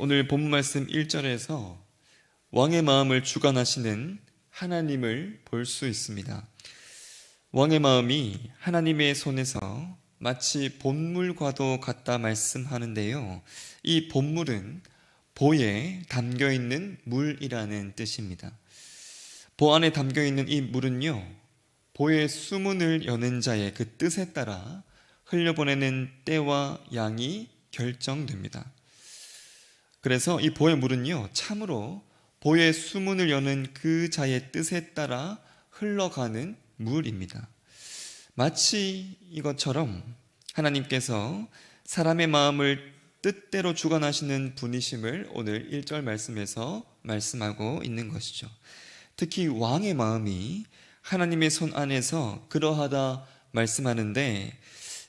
오늘 본 말씀 1절에서 왕의 마음을 주관하시는 하나님을 볼 수 있습니다. 왕의 마음이 하나님의 손에서 마치 본물과도 같다 말씀하는데요. 이 본물은 보에 담겨있는 물이라는 뜻입니다. 보 안에 담겨있는 이 물은요, 보의 수문을 여는 자의 그 뜻에 따라 흘려보내는 때와 양이 결정됩니다. 그래서 이 보의 물은요, 참으로 보의 수문을 여는 그 자의 뜻에 따라 흘러가는 물입니다. 마치 이것처럼 하나님께서 사람의 마음을 뜻대로 주관하시는 분이심을 오늘 1절 말씀에서 말씀하고 있는 것이죠. 특히 왕의 마음이 하나님의 손 안에서 그러하다 말씀하는데,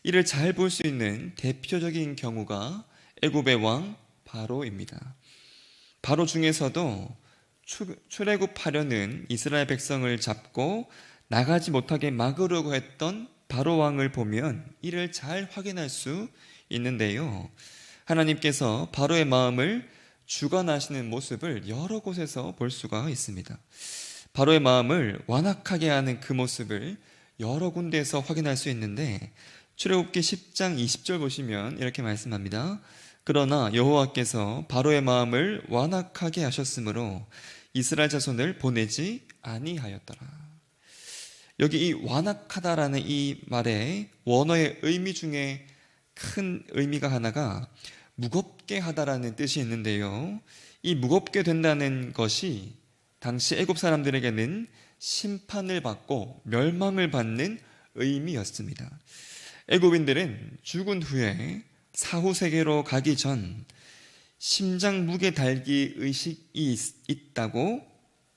이를 잘 볼 수 있는 대표적인 경우가 애굽의 왕 바로입니다. 바로 중에서도 출애굽하려는 이스라엘 백성을 잡고 나가지 못하게 막으려고 했던 바로 왕을 보면 이를 잘 확인할 수 있는데요. 하나님께서 바로의 마음을 주관하시는 모습을 여러 곳에서 볼 수가 있습니다. 바로의 마음을 완악하게 하는 그 모습을 여러 군데에서 확인할 수 있는데, 출애굽기 10장 20절 보시면 이렇게 말씀합니다. 그러나 여호와께서 바로의 마음을 완악하게 하셨으므로 이스라엘 자손을 보내지 아니하였더라. 여기 이 완악하다라는 이 말의 원어의 의미 중에 큰 의미가 하나가 무겁게 하다라는 뜻이 있는데요. 이 무겁게 된다는 것이 당시 애굽 사람들에게는 심판을 받고 멸망을 받는 의미였습니다. 애굽인들은 죽은 후에 사후 세계로 가기 전 심장 무게 달기 의식이 있다고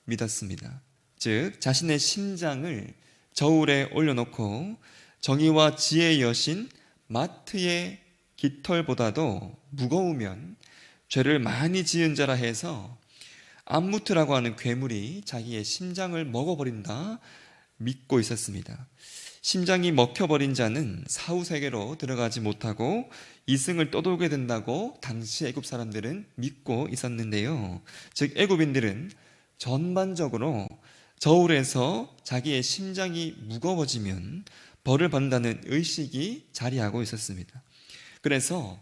믿었습니다. 즉 자신의 심장을 저울에 올려놓고 정의와 지혜의 여신 마트의 깃털보다도 무거우면 죄를 많이 지은 자라 해서 암무트라고 하는 괴물이 자기의 심장을 먹어버린다 믿고 있었습니다. 심장이 먹혀버린 자는 사후 세계로 들어가지 못하고 이승을 떠돌게 된다고 당시 애굽 사람들은 믿고 있었는데요. 즉 애굽인들은 전반적으로 저울에서 자기의 심장이 무거워지면 벌을 받는다는 의식이 자리하고 있었습니다. 그래서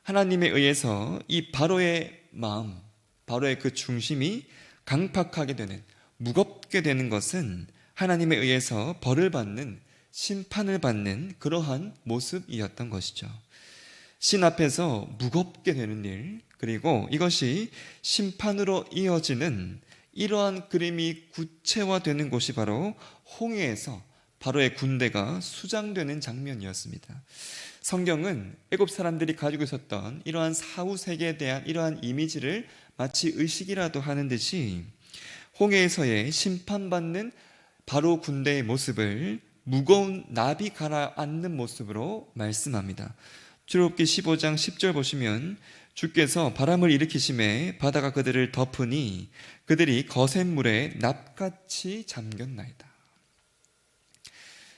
하나님에 의해서 이 바로의 마음, 바로의 그 중심이 강팍하게 되는, 무겁게 되는 것은 하나님에 의해서 벌을 받는, 심판을 받는 그러한 모습이었던 것이죠. 신 앞에서 무겁게 되는 일, 그리고 이것이 심판으로 이어지는 이러한 그림이 구체화되는 곳이 바로 홍해에서 바로의 군대가 수장되는 장면이었습니다. 성경은 애굽 사람들이 가지고 있었던 이러한 사후 세계에 대한 이러한 이미지를 마치 의식이라도 하는 듯이 홍해에서의 심판받는 바로 군대의 모습을 무거운 나비 가라앉는 모습으로 말씀합니다. 출애굽기 15장 10절 보시면 주께서 바람을 일으키심에 바다가 그들을 덮으니 그들이 거센 물에 납같이 잠겼나이다.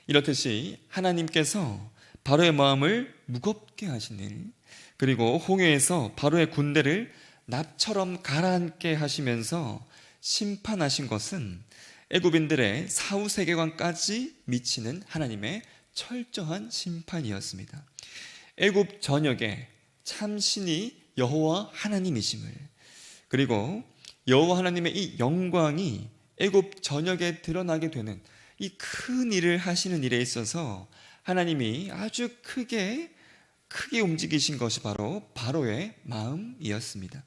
이렇듯이 하나님께서 바로의 마음을 무겁게 하시는, 그리고 홍해에서 바로의 군대를 납처럼 가라앉게 하시면서 심판하신 것은 애굽인들의 사후 세계관까지 미치는 하나님의 철저한 심판이었습니다. 애굽 전역에 참신이 여호와 하나님이심을, 그리고 여호와 하나님의 이 영광이 애굽 전역에 드러나게 되는 이 큰 일을 하시는 일에 있어서 하나님이 아주 크게 움직이신 것이 바로 바로의 마음이었습니다.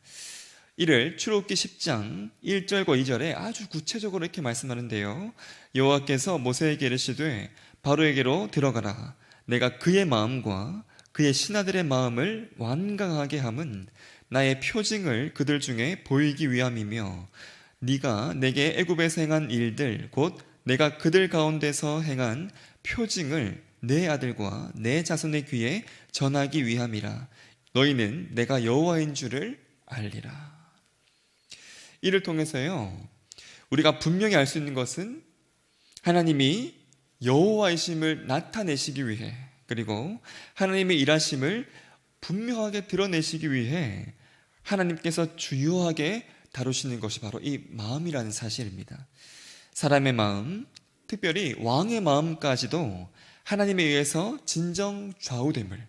이를 출애굽기 10장 1절과 2절에 아주 구체적으로 이렇게 말씀하는데요. 여호와께서 모세에게 이르시되 바로에게로 들어가라. 내가 그의 마음과 그의 신하들의 마음을 완강하게 함은 나의 표징을 그들 중에 보이기 위함이며, 네가 내게 애굽에서 행한 일들 곧 내가 그들 가운데서 행한 표징을 내 아들과 내 자손의 귀에 전하기 위함이라. 너희는 내가 여호와인 줄을 알리라. 이를 통해서요, 우리가 분명히 알 수 있는 것은 하나님이 여호와이심을 나타내시기 위해, 그리고 하나님의 일하심을 분명하게 드러내시기 위해 하나님께서 주요하게 다루시는 것이 바로 이 마음이라는 사실입니다. 사람의 마음, 특별히 왕의 마음까지도 하나님에 의해서 진정 좌우됨을,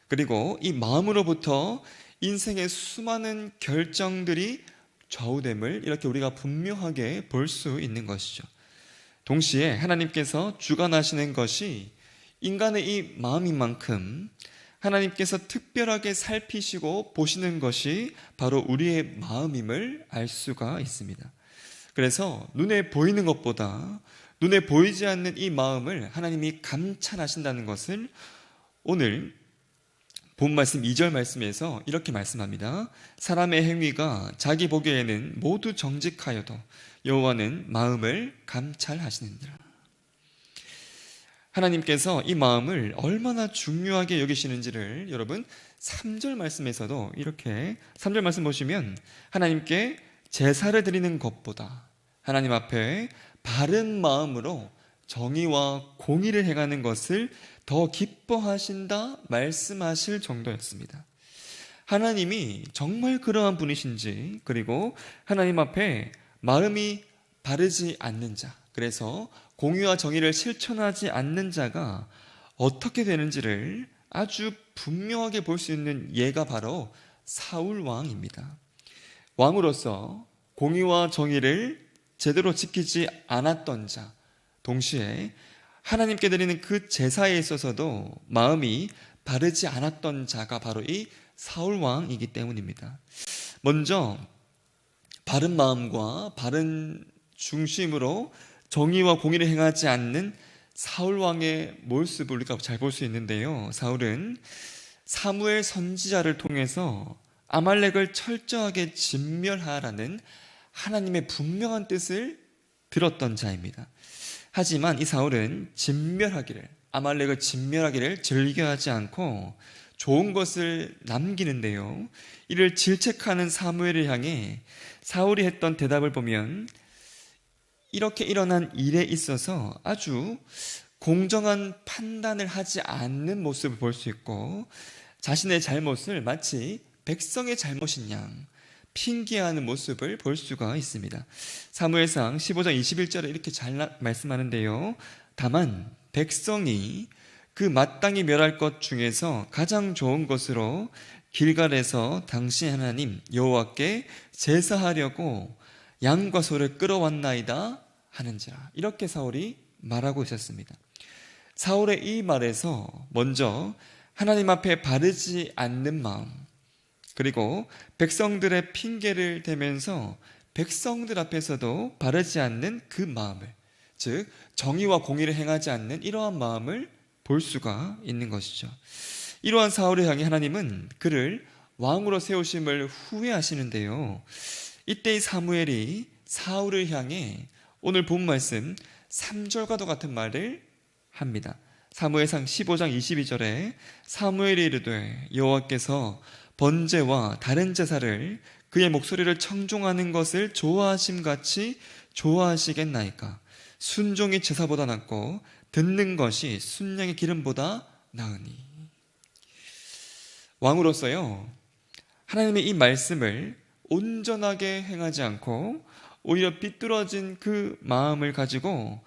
그리고 이 마음으로부터 인생의 수많은 결정들이 좌우됨을 이렇게 우리가 분명하게 볼 수 있는 것이죠. 동시에 하나님께서 주관하시는 것이 인간의 이 마음인 만큼 하나님께서 특별하게 살피시고 보시는 것이 바로 우리의 마음임을 알 수가 있습니다. 그래서 눈에 보이는 것보다 눈에 보이지 않는 이 마음을 하나님이 감찰하신다는 것을 오늘 본 말씀 2절 말씀에서 이렇게 말씀합니다. 사람의 행위가 자기 보기에는 모두 정직하여도 여호와는 마음을 감찰하시느니라. 하나님께서 이 마음을 얼마나 중요하게 여기시는지를 여러분 3절 말씀에서도 이렇게 3절 말씀 보시면 하나님께 제사를 드리는 것보다 하나님 앞에 바른 마음으로 정의와 공의를 행하는 것을 더 기뻐하신다 말씀하실 정도였습니다. 하나님이 정말 그러한 분이신지, 그리고 하나님 앞에 마음이 바르지 않는 자, 그래서 공의와 정의를 실천하지 않는 자가 어떻게 되는지를 아주 분명하게 볼 수 있는 예가 바로 사울 왕입니다. 왕으로서 공의와 정의를 제대로 지키지 않았던 자, 동시에 하나님께 드리는 그 제사에 있어서도 마음이 바르지 않았던 자가 바로 이 사울 왕이기 때문입니다. 먼저 바른 마음과 바른 중심으로 정의와 공의를 행하지 않는 사울 왕의 모습을 우리가 잘 볼 수 있는데요. 사울은 사무엘 선지자를 통해서 아말렉을 철저하게 진멸하라는 하나님의 분명한 뜻을 들었던 자입니다. 하지만 이 사울은 아말렉을 진멸하기를 즐겨하지 않고 좋은 것을 남기는데요. 이를 질책하는 사무엘을 향해 사울이 했던 대답을 보면 이렇게 일어난 일에 있어서 아주 공정한 판단을 하지 않는 모습을 볼 수 있고, 자신의 잘못을 마치 백성의 잘못인 양 핑계하는 모습을 볼 수가 있습니다. 사무엘상 15장 21절에 이렇게 잘 말씀하는데요. 다만 백성이 그 마땅히 멸할 것 중에서 가장 좋은 것으로 길갈에서 당신 하나님 여호와께 제사하려고 양과 소를 끌어왔나이다 하는지라. 이렇게 사울이 말하고 있었습니다. 사울의 이 말에서 먼저 하나님 앞에 바르지 않는 마음, 그리고 백성들의 핑계를 대면서 백성들 앞에서도 바르지 않는 그 마음을, 즉 정의와 공의를 행하지 않는 이러한 마음을 볼 수가 있는 것이죠. 이러한 사울을 향해 하나님은 그를 왕으로 세우심을 후회하시는데요. 이때 사무엘이 사울을 향해 오늘 본 말씀 3절과도 같은 말을 합니다. 사무엘상 15장 22절에 사무엘이 이르되 여호와께서 번제와 다른 제사를 그의 목소리를 청종하는 것을 좋아하심같이 좋아하시겠나이까. 순종이 제사보다 낫고 듣는 것이 순양의 기름보다 나으니. 왕으로서요, 하나님의 이 말씀을 온전하게 행하지 않고 오히려 삐뚤어진 그 마음을 가지고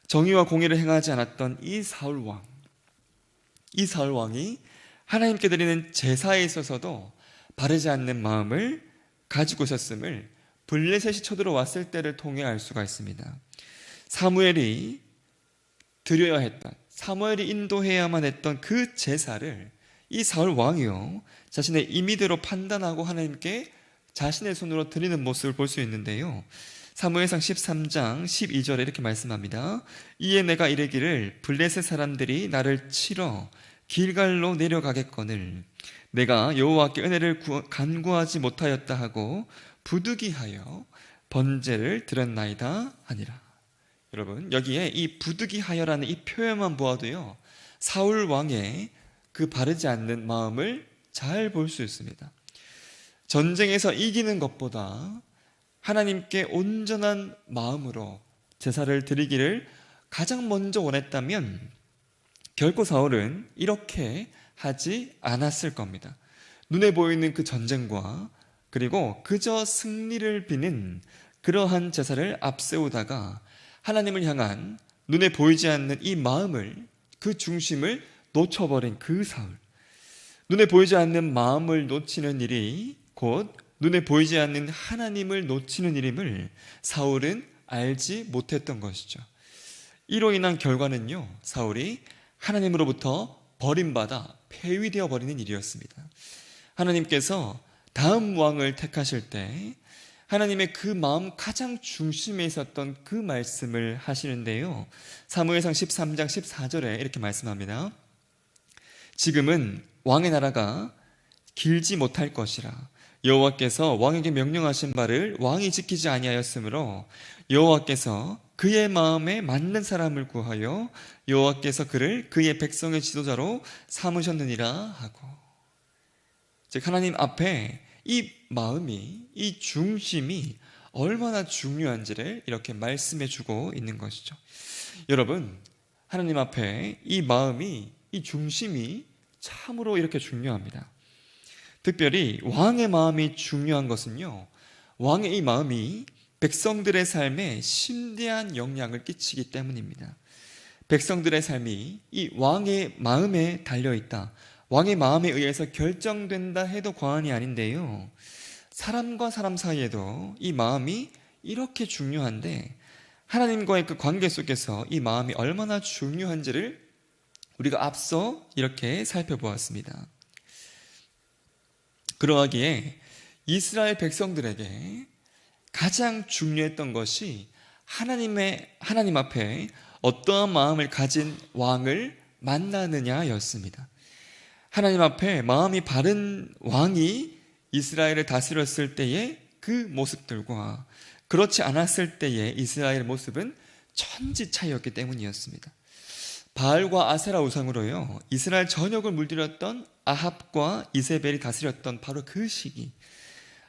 정의와 공의를 행하지 않았던 이 사울 왕이 하나님께 드리는 제사에 있어서도 바르지 않는 마음을 가지고 있었음을 블레셋이 쳐들어왔을 때를 통해 알 수가 있습니다. 사무엘이 드려야 했던, 사무엘이 인도해야만 했던 그 제사를 이 사울 왕이요, 자신의 임의대로 판단하고 하나님께 자신의 손으로 드리는 모습을 볼 수 있는데요. 사무엘상 13장 12절에 이렇게 말씀합니다. 이에 내가 이르기를 블레셋 사람들이 나를 치러 길갈로 내려가겠거늘 내가 여호와께 은혜를 간구하지 못하였다 하고 부득이하여 번제를 드렸나이다 하니라. 여러분, 여기에 이 부득이하여라는 이 표현만 보아도요, 사울 왕의 그 바르지 않는 마음을 잘 볼 수 있습니다. 전쟁에서 이기는 것보다 하나님께 온전한 마음으로 제사를 드리기를 가장 먼저 원했다면 결코 사울은 이렇게 하지 않았을 겁니다. 눈에 보이는 그 전쟁과 그리고 그저 승리를 비는 그러한 제사를 앞세우다가 하나님을 향한 눈에 보이지 않는 이 마음을, 그 중심을 놓쳐버린 그 사울. 눈에 보이지 않는 마음을 놓치는 일이 곧 눈에 보이지 않는 하나님을 놓치는 일임을 사울은 알지 못했던 것이죠. 이로 인한 결과는요, 사울이 하나님으로부터 버림받아 폐위되어 버리는 일이었습니다. 하나님께서 다음 왕을 택하실 때 하나님의 그 마음 가장 중심에 있었던 그 말씀을 하시는데요, 사무엘상 13장 14절에 이렇게 말씀합니다. 지금은 왕의 나라가 길지 못할 것이라. 여호와께서 왕에게 명령하신 바를 왕이 지키지 아니하였으므로 여호와께서 그의 마음에 맞는 사람을 구하여 여호와께서 그를 그의 백성의 지도자로 삼으셨느니라 하고, 즉 하나님 앞에 이 마음이, 이 중심이 얼마나 중요한지를 이렇게 말씀해 주고 있는 것이죠. 여러분, 하나님 앞에 이 마음이, 이 중심이 참으로 이렇게 중요합니다. 특별히 왕의 마음이 중요한 것은요, 왕의 이 마음이 백성들의 삶에 심대한 영향을 끼치기 때문입니다. 백성들의 삶이 이 왕의 마음에 달려있다, 왕의 마음에 의해서 결정된다 해도 과언이 아닌데요, 사람과 사람 사이에도 이 마음이 이렇게 중요한데 하나님과의 그 관계 속에서 이 마음이 얼마나 중요한지를 우리가 앞서 이렇게 살펴보았습니다. 그러하기에 이스라엘 백성들에게 가장 중요했던 것이 하나님 앞에 어떠한 마음을 가진 왕을 만나느냐였습니다. 하나님 앞에 마음이 바른 왕이 이스라엘을 다스렸을 때의 그 모습들과 그렇지 않았을 때의 이스라엘의 모습은 천지 차이였기 때문이었습니다. 바알과 아세라 우상으로요, 이스라엘 전역을 물들였던 아합과 이세벨이 다스렸던 바로 그 시기,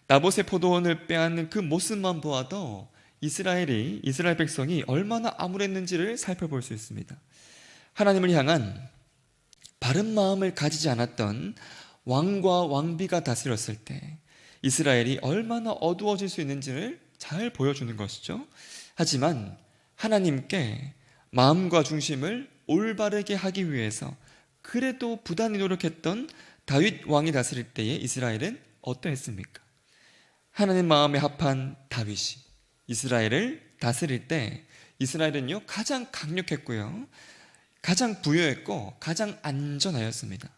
나봇의 포도원을 빼앗는 그 모습만 보아도 이스라엘 백성이 얼마나 암울했는지를 살펴볼 수 있습니다. 하나님을 향한 바른 마음을 가지지 않았던 왕과 왕비가 다스렸을 때 이스라엘이 얼마나 어두워질 수 있는지를 잘 보여주는 것이죠. 하지만 하나님께 마음과 중심을 올바르게 하기 위해서 그래도 부단히 노력했던 다윗 왕이 다스릴 때에 이스라엘은 어떠했습니까? 하나님 마음에 합한 다윗이 이스라엘을 다스릴 때 이스라엘은요, 가장 강력했고요, 가장 부유했고 가장 안전하였습니다.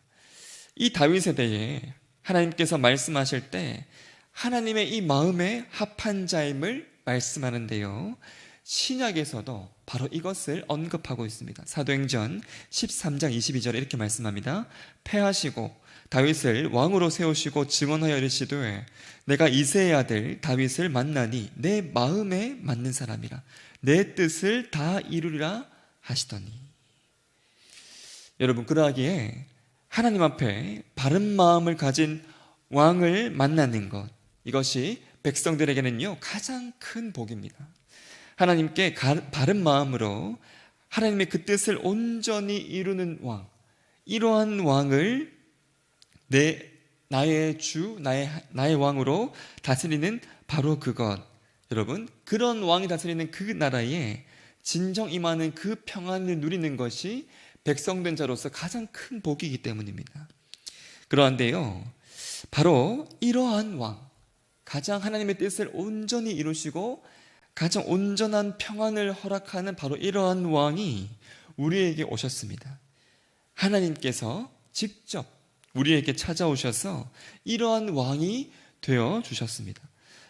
이 다윗에 대해 하나님께서 말씀하실 때 하나님의 이 마음에 합한 자임을 말씀하는데요, 신약에서도 바로 이것을 언급하고 있습니다. 사도행전 13장 22절에 이렇게 말씀합니다. 패하시고 다윗을 왕으로 세우시고 증언하여 이르시되 내가 이새의 아들 다윗을 만나니 내 마음에 맞는 사람이라 내 뜻을 다 이루리라 하시더니. 여러분, 그러하기에 하나님 앞에 바른 마음을 가진 왕을 만나는 것, 이것이 백성들에게는요 가장 큰 복입니다. 하나님께 바른 마음으로 하나님의 그 뜻을 온전히 이루는 왕, 이러한 왕을 나의 주, 나의 왕으로 다스리는 바로 그것. 여러분, 그런 왕이 다스리는 그 나라에 진정 임하는 그 평안을 누리는 것이 백성된 자로서 가장 큰 복이기 때문입니다. 그러한데요, 바로 이러한 왕, 가장 하나님의 뜻을 온전히 이루시고 가장 온전한 평안을 허락하는 바로 이러한 왕이 우리에게 오셨습니다. 하나님께서 직접 우리에게 찾아오셔서 이러한 왕이 되어 주셨습니다.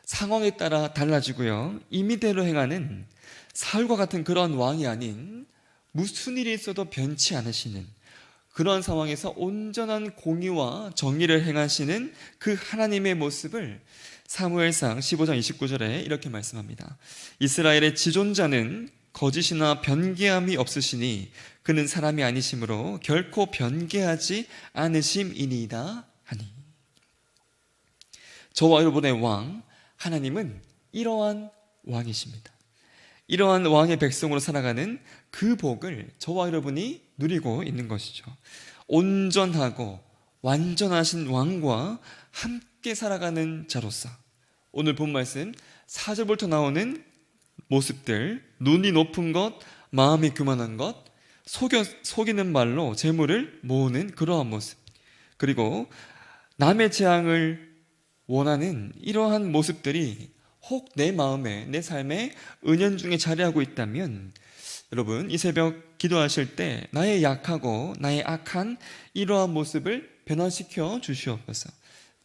상황에 따라 달라지고요, 임의대로 행하는 사울과 같은 그런 왕이 아닌 무슨 일이 있어도 변치 않으시는, 그런 상황에서 온전한 공의와 정의를 행하시는 그 하나님의 모습을 사무엘상 15장 29절에 이렇게 말씀합니다. 이스라엘의 지존자는 거짓이나 변개함이 없으시니 그는 사람이 아니시므로 결코 변개하지 않으심이니이다 하니. 저와 여러분의 왕 하나님은 이러한 왕이십니다. 이러한 왕의 백성으로 살아가는 그 복을 저와 여러분이 누리고 있는 것이죠. 온전하고 완전하신 왕과 함께 함께 살아가는 자로서 오늘 본 말씀 4절부터 나오는 모습들, 눈이 높은 것, 마음이 교만한 것, 속이는 말로 재물을 모으는 그러한 모습, 그리고 남의 재앙을 원하는 이러한 모습들이 혹 내 마음에, 내 삶에 은연중에 자리하고 있다면 여러분 이 새벽 기도하실 때 나의 약하고 나의 악한 이러한 모습을 변화시켜 주시옵소서.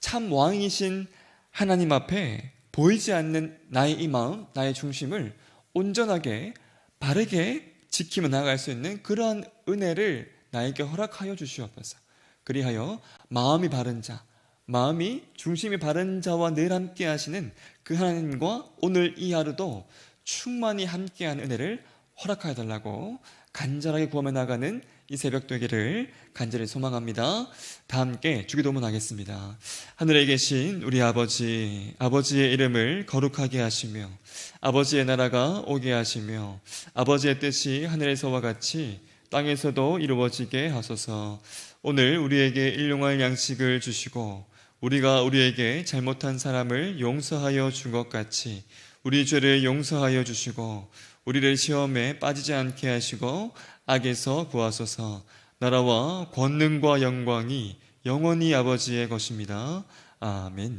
참 왕이신 하나님 앞에 보이지 않는 나의 이 마음, 나의 중심을 온전하게 바르게 지키며 나아갈 수 있는 그러한 은혜를 나에게 허락하여 주시옵소서. 그리하여 마음이 바른 자, 마음이 중심이 바른 자와 늘 함께 하시는 그 하나님과 오늘 이 하루도 충만히 함께한 은혜를 허락하여 달라고 간절하게 구하며 나가는 이 새벽 되기를 간절히 소망합니다. 다 함께 주기도문 하겠습니다. 하늘에 계신 우리 아버지, 아버지의 이름을 거룩하게 하시며 아버지의 나라가 오게 하시며 아버지의 뜻이 하늘에서와 같이 땅에서도 이루어지게 하소서. 오늘 우리에게 일용할 양식을 주시고 우리가 우리에게 잘못한 사람을 용서하여 준 것 같이 우리 죄를 용서하여 주시고 우리를 시험에 빠지지 않게 하시고 악에서 구하소서. 나라와 권능과 영광이 영원히 아버지의 것입니다. 아멘.